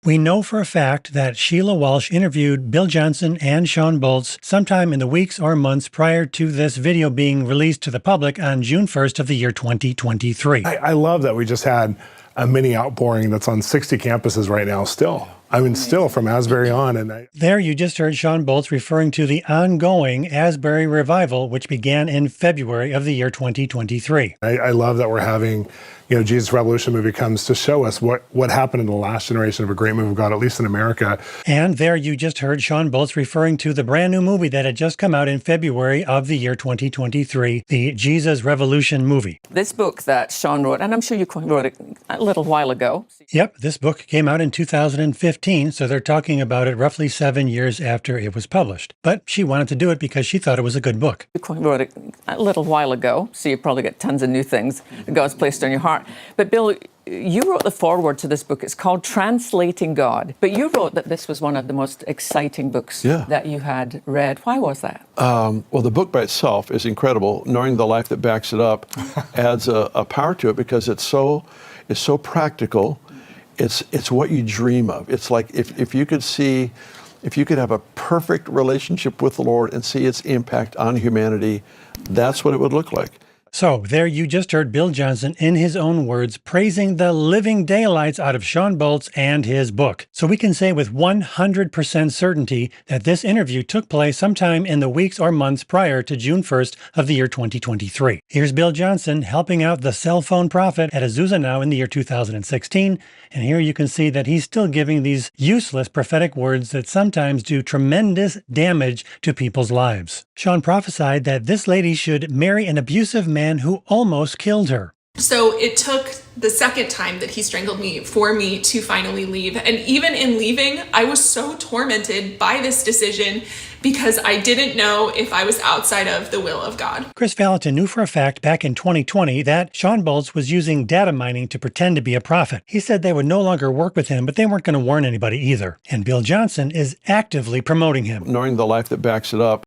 We know for a fact that Sheila Walsh interviewed Bill Johnson and Shawn Bolz sometime in the weeks or months prior to this video being released to the public on June 1st of the year 2023. I love that we just had a mini outpouring that's on 60 campuses right now still. I mean, still from Asbury on. And There you just heard Shawn Bolz referring to the ongoing Asbury revival, which began in February of the year 2023. I love that we're having, Jesus Revolution movie comes to show us what happened in the last generation of a great move of God, at least in America. And there you just heard Shawn Bolz referring to the brand new movie that had just come out in February of the year 2023, the Jesus Revolution movie. This book that Shawn wrote, and I'm sure you wrote it a little while ago. Yep, this book came out in 2015, so they're talking about it roughly 7 years after it was published. But she wanted to do it because she thought it was a good book. You wrote it a little while ago, so you probably get tons of new things that God's placed on your heart. But Bill, you wrote the foreword to this book. It's called Translating God. But you wrote that this was one of the most exciting books that you had read. Why was that? Well, the book by itself is incredible. Knowing the life that backs it up adds a power to it because it's so practical. It's what you dream of. It's like if you could have a perfect relationship with the Lord and see its impact on humanity, that's what it would look like. So there you just heard Bill Johnson, in his own words, praising the living daylights out of Shawn Bolz and his book. So we can say with 100% certainty that this interview took place sometime in the weeks or months prior to June 1st of the year 2023. Here's Bill Johnson helping out the cell phone prophet at Azusa now in the year 2016. And here you can see that he's still giving these useless prophetic words that sometimes do tremendous damage to people's lives. Shawn prophesied that this lady should marry an abusive man who almost killed her. So it took the second time that he strangled me for me to finally leave. And even in leaving, I was so tormented by this decision because I didn't know if I was outside of the will of God. Chris Valentin knew for a fact back in 2020 that Shawn Bolz was using data mining to pretend to be a prophet. He said they would no longer work with him, but they weren't going to warn anybody either. And Bill Johnson is actively promoting him. Knowing the life that backs it up